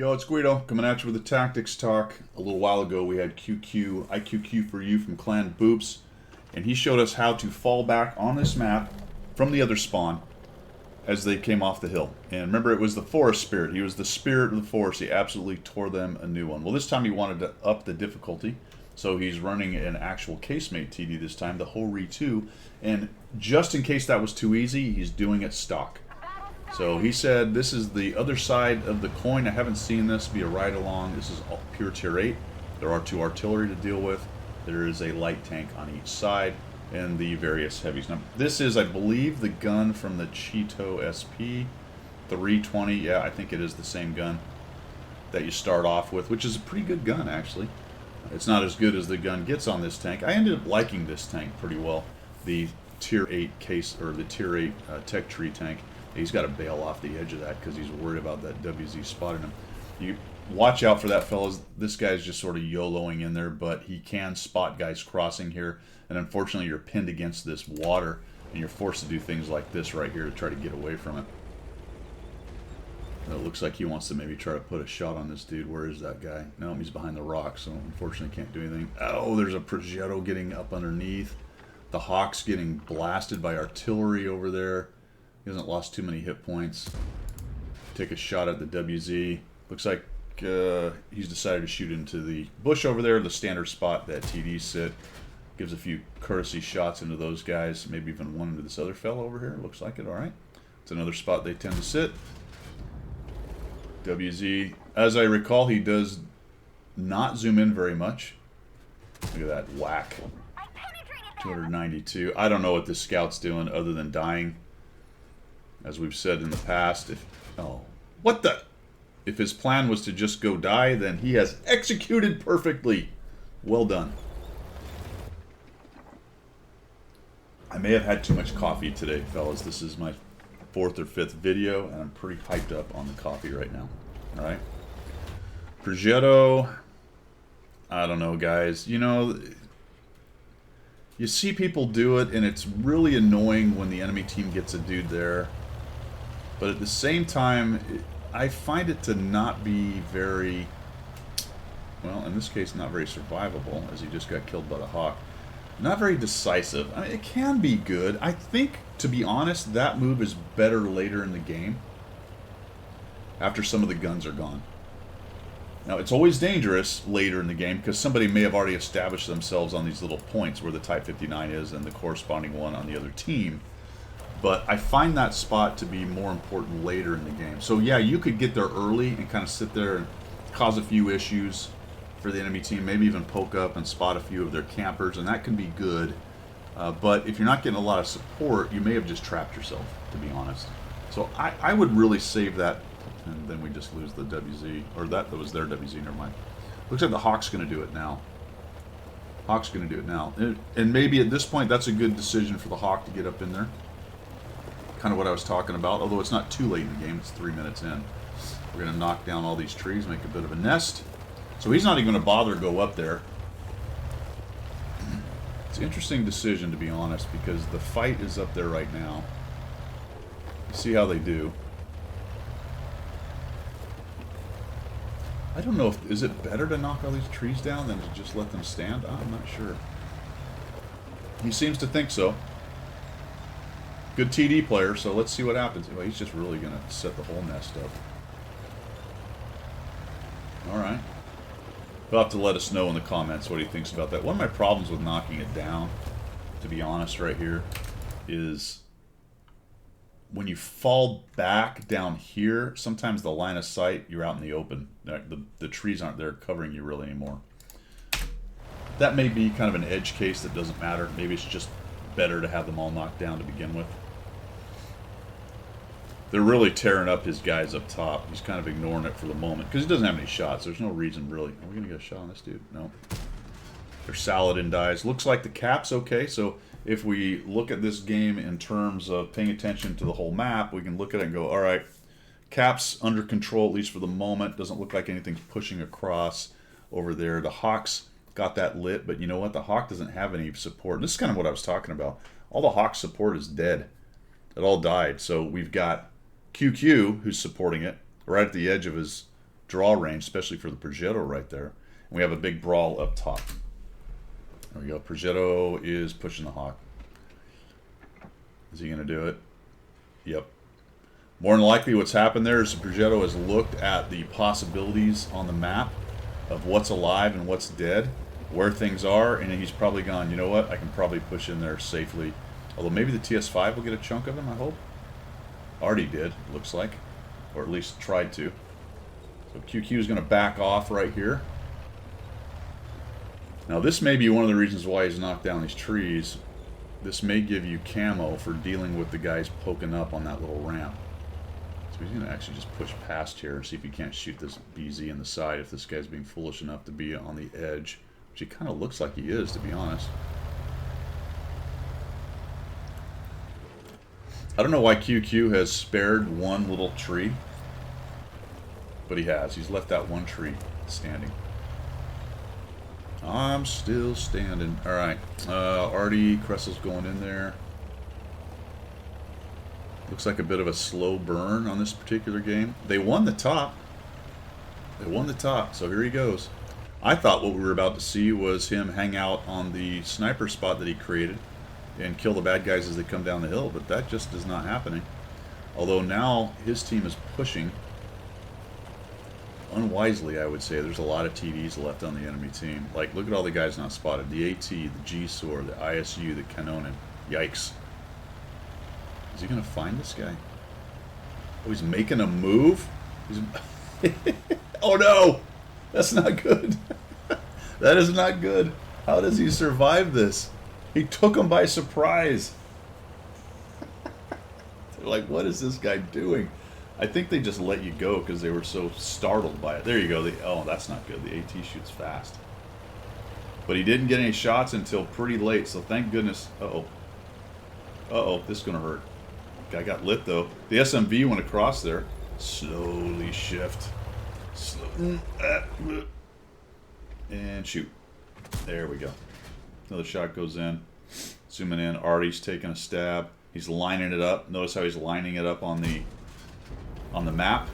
Yo, it's Guido coming at you with a tactics talk. A little while ago, we had IQQ for you from Clan Boops, and he showed us how to fall back on this map from the other spawn as they came off the hill. And remember, it was the Forest Spirit. He was the spirit of the forest. He absolutely tore them a new one. Well, this time he wanted to up the difficulty, so he's running an actual casemate TD this time, the Hori 2, and just in case that was too easy, he's doing it stock. So he said this is the other side of the coin. I haven't seen this be a ride along. This is all pure tier 8. There are 2 artillery to deal with. There is a light tank on each side and the various heavies. Now, this is, I believe, the gun from the Cheeto SP 320. Yeah, I think it is the same gun that you start off with, which is a pretty good gun, actually. It's not as good as the gun gets on this tank. I ended up liking this tank pretty well. The tier 8 case, or the tier 8 tech tree tank. He's got to bail off the edge of that because he's worried about that WZ spotting him. You watch out for that, fellas. This guy's just sort of YOLOing in there, but he can spot guys crossing here. And unfortunately, you're pinned against this water, and you're forced to do things like this right here to try to get away from it. It looks like he wants to maybe try to put a shot on this dude. Where is that guy? No, he's behind the rock, so unfortunately can't do anything. Oh, there's a Progetto getting up underneath. The Hawk's getting blasted by artillery over there. He hasn't lost too many hit points. Take a shot at the WZ. Looks like he's decided to shoot into the bush over there, the standard spot that TDs sit. Gives a few courtesy shots into those guys, maybe even one into this other fellow over here. Looks like it, all right. It's another spot they tend to sit. WZ, as I recall, he does not zoom in very much. Look at that whack. 292. I don't know what this scout's doing other than dying. As we've said in the past, if his plan was to just go die, then he has executed perfectly. Well done. I may have had too much coffee today, fellas. This is my 4th or 5th video, and I'm pretty hyped up on the coffee right now. All right. Progetto, I don't know, guys. You know, you see people do it, and it's really annoying when the enemy team gets a dude there. But at the same time, I find it to not be very, well, in this case, not very survivable, as he just got killed by the Hawk. Not very decisive. I mean, it can be good. I think, to be honest, that move is better later in the game, after some of the guns are gone. Now, it's always dangerous later in the game, because somebody may have already established themselves on these little points where the Type 59 is and the corresponding one on the other team. But I find that spot to be more important later in the game. So yeah, you could get there early and kind of sit there and cause a few issues for the enemy team. Maybe even poke up and spot a few of their campers, and that can be good. But if you're not getting a lot of support, you may have just trapped yourself, to be honest. So I would really save that. And then we just lose the WZ. Or that was their WZ, never mind. Looks like the Hawk's going to do it now. Hawk's going to do it now. And maybe at this point, that's a good decision for the Hawk to get up in there. Kind of what I was talking about, although it's not too late in the game. It's 3 minutes in. We're going to knock down all these trees, make a bit of a nest. So he's not even going to bother to go up there. It's an interesting decision, to be honest, because the fight is up there right now. See how they do. I don't know if, is it better to knock all these trees down than to just let them stand? I'm not sure. He seems to think so. Good TD player, so let's see what happens. Well, he's just really going to set the whole nest up. Alright. He'll have to let us know in the comments what he thinks about that. One of my problems with knocking it down, to be honest right here, is when you fall back down here, sometimes the line of sight, you're out in the open. The trees aren't there covering you really anymore. That may be kind of an edge case that doesn't matter. Maybe it's just better to have them all knocked down to begin with. They're really tearing up his guys up top. He's kind of ignoring it for the moment because he doesn't have any shots. There's no reason really. Are we going to get a shot on this dude? No. Their Saladin dies. Looks like the cap's okay. So if we look at this game in terms of paying attention to the whole map, we can look at it and go, all right, cap's under control, at least for the moment. Doesn't look like anything's pushing across over there. The Hawk's got that lit, but you know what? The Hawk doesn't have any support. And this is kind of what I was talking about. All the Hawk support is dead. It all died. So we've got QQ, who's supporting it, right at the edge of his draw range, especially for the Progetto right there. And we have a big brawl up top. There we go. Progetto is pushing the Hawk. Is he going to do it? Yep. More than likely what's happened there is the Progetto has looked at the possibilities on the map of what's alive and what's dead, where things are, and he's probably gone, you know what, I can probably push in there safely. Although maybe the TS5 will get a chunk of him, I hope. Already did, looks like. Or at least tried to. So QQ is going to back off right here. Now this may be one of the reasons why he's knocked down these trees. This may give you camo for dealing with the guys poking up on that little ramp. So he's going to actually just push past here and see if he can't shoot this BZ in the side if this guy's being foolish enough to be on the edge. Which he kind of looks like he is, to be honest. I don't know why QQ has spared one little tree. But he has. He's left that one tree standing. I'm still standing. Alright. Artie, Cressel's going in there. Looks like a bit of a slow burn on this particular game. They won the top. They won the top, so here he goes. I thought what we were about to see was him hang out on the sniper spot that he created and kill the bad guys as they come down the hill, but that just is not happening. Although now his team is pushing. Unwisely, I would say. There's a lot of TDs left on the enemy team. Like, look at all the guys not spotted. The AT, the G-SOR, the ISU, the Canonin. Yikes. Is he going to find this guy? Oh, he's making a move? He's... Oh, no! That's not good. That is not good. How does he survive this? He took him by surprise. They're like, what is this guy doing? I think they just let you go because they were so startled by it. There you go. Oh, that's not good. The AT shoots fast. But he didn't get any shots until pretty late, so thank goodness. Uh-oh. Uh-oh, this is going to hurt. Guy got lit, though. The SMV went across there. Slowly shift. And shoot. There we go. Another shot goes in. Zooming in. Artie's taking a stab. He's lining it up. Notice how he's lining it up on the map.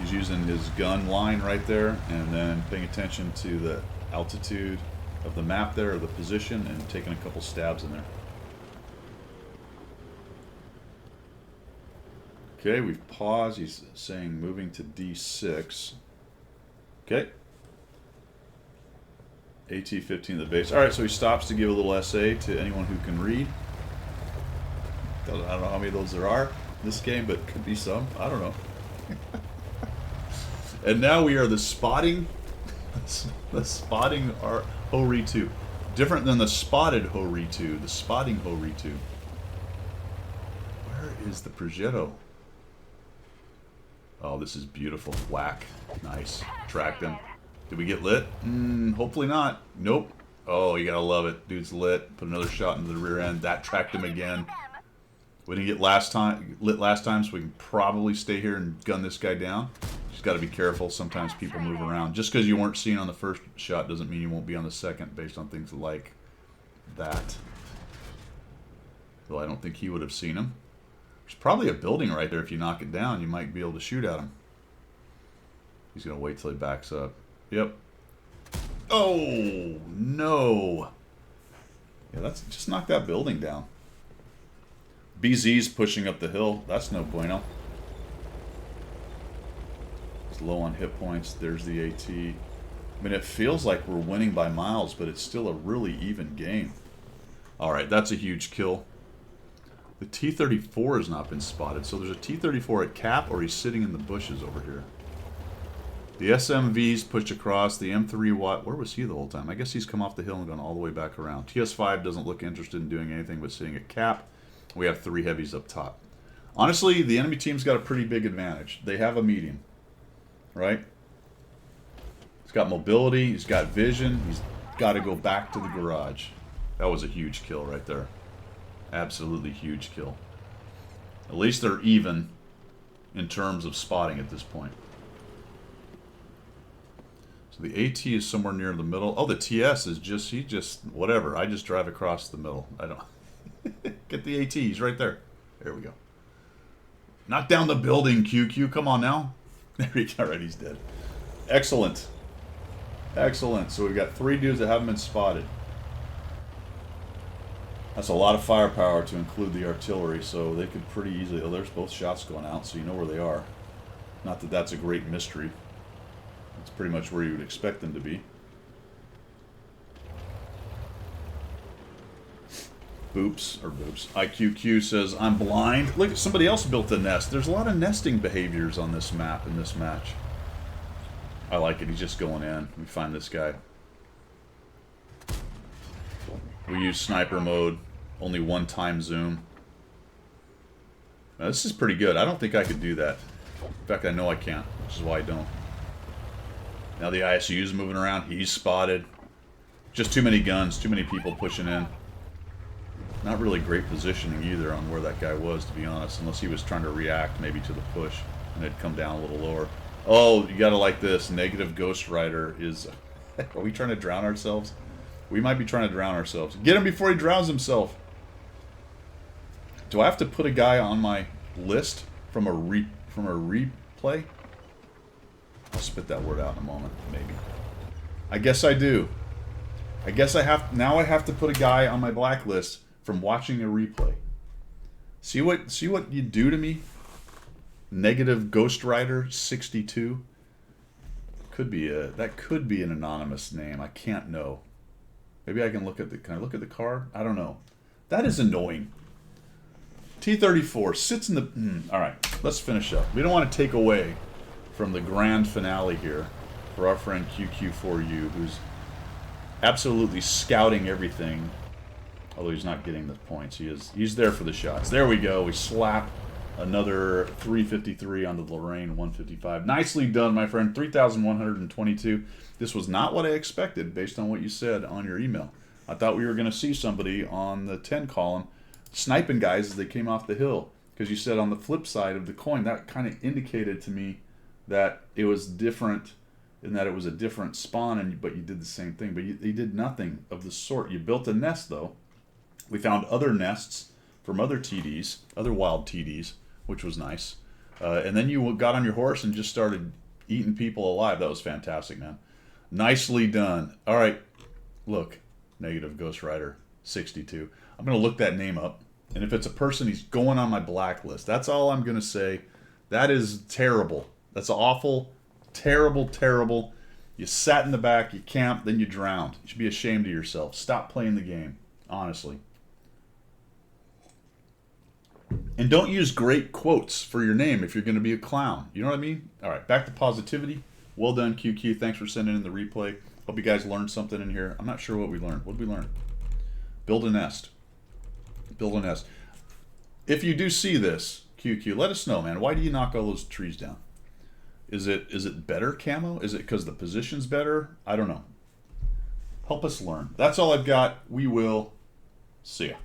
He's using his gun line right there and then paying attention to the altitude of the map there, or the position, and taking a couple stabs in there. Okay, we've paused. He's saying moving to D6. Okay. AT-15 the base. Alright, so he stops to give a little essay to anyone who can read. I don't know how many of those there are in this game, but could be some. I don't know. And now we are the spotting Ho-Ri-Tu. Different than the spotted Ho-Ri-Tu, the spotting Ho-Ri-Tu. Where is the Progetto? Oh, this is beautiful. Whack. Nice. Tracked him. Did we get lit? Hopefully not. Nope. Oh, you gotta love it. Dude's lit. Put another shot into the rear end. That tracked him again. We didn't get lit last time, so we can probably stay here and gun this guy down. Just got to be careful. Sometimes people move around. Just because you weren't seen on the first shot doesn't mean you won't be on the second based on things like that. Well, I don't think he would have seen him. There's probably a building right there. If you knock it down, you might be able to shoot at him. He's going to wait till he backs up. Yep. Oh, no. Yeah, that's just knock that building down. BZ's pushing up the hill. That's no bueno. He's low on hit points. There's the AT. I mean, it feels like we're winning by miles, but it's still a really even game. Alright, that's a huge kill. The T-34 has not been spotted. So there's a T-34 at cap, or he's sitting in the bushes over here. The SMV's pushed across. The M3 Watt. Where was he the whole time? I guess he's come off the hill and gone all the way back around. TS5 doesn't look interested in doing anything but sitting at cap. We have 3 heavies up top. Honestly, the enemy team's got a pretty big advantage. They have a medium, right? He's got mobility. He's got vision. He's got to go back to the garage. That was a huge kill right there. Absolutely huge kill. At least they're even in terms of spotting at this point. So the AT is somewhere near the middle. Oh, the TS is just, whatever. I just drive across the middle. I don't... Get the AT. He's right there. There we go. Knock down the building, QQ. Come on now. There he go. Right, he's dead. Excellent. Excellent. So we've got 3 dudes that haven't been spotted. That's a lot of firepower to include the artillery, so they could pretty easily... Oh, there's both shots going out, so you know where they are. Not that that's a great mystery. It's pretty much where you would expect them to be. Boops, or Boops. IQQ says, I'm blind. Look, somebody else built a nest. There's a lot of nesting behaviors on this map in this match. I like it. He's just going in. We find this guy. We use sniper mode. Only 1 time zoom. Now, this is pretty good. I don't think I could do that. In fact, I know I can't, which is why I don't. Now the ISU is moving around. He's spotted. Just too many guns. Too many people pushing in. Not really great positioning either on where that guy was, to be honest. Unless he was trying to react maybe to the push and had come down a little lower. Oh, you gotta like this. Negative Ghost Rider is... Are we trying to drown ourselves? We might be trying to drown ourselves. Get him before he drowns himself. Do I have to put a guy on my list from a replay? I'll spit that word out in a moment, maybe. I guess I do. I guess I have... Now I have to put a guy on my blacklist from watching a replay. See what you do to me? Negative Ghost Rider 62. Could be that could be an anonymous name. I can't know. Maybe I can look at the... Can I look at the card? I don't know. That is annoying. T-34 sits in the... Alright, let's finish up. We don't want to take away from the grand finale here for our friend QQ4U, who's absolutely scouting everything. Although he's not getting the points. He's there for the shots. There we go. We slap another 353 onto the Lorraine 155. Nicely done, my friend. 3,122. This was not what I expected based on what you said on your email. I thought we were going to see somebody on the 10 column sniping guys as they came off the hill. Because you said on the flip side of the coin, that kind of indicated to me that it was different in that it was a different spawn, but you did the same thing. But you did nothing of the sort. You built a nest, though. We found other nests from other TDs, other wild TDs, which was nice. And then you got on your horse and just started eating people alive. That was fantastic, man. Nicely done. All right, look, Negative Ghost Rider 62. I'm going to look that name up. And if it's a person, he's going on my blacklist. That's all I'm going to say. That is terrible. That's awful. Terrible, terrible. You sat in the back, you camped, then you drowned. You should be ashamed of yourself. Stop playing the game. Honestly. And don't use great quotes for your name if you're going to be a clown. You know what I mean? All right, back to positivity. Well done, QQ. Thanks for sending in the replay. Hope you guys learned something in here. I'm not sure what we learned. What did we learn? Build a nest. Build a nest. If you do see this, QQ, let us know, man. Why do you knock all those trees down? Is it better camo? Is it because the position's better? I don't know. Help us learn. That's all I've got. We will see ya.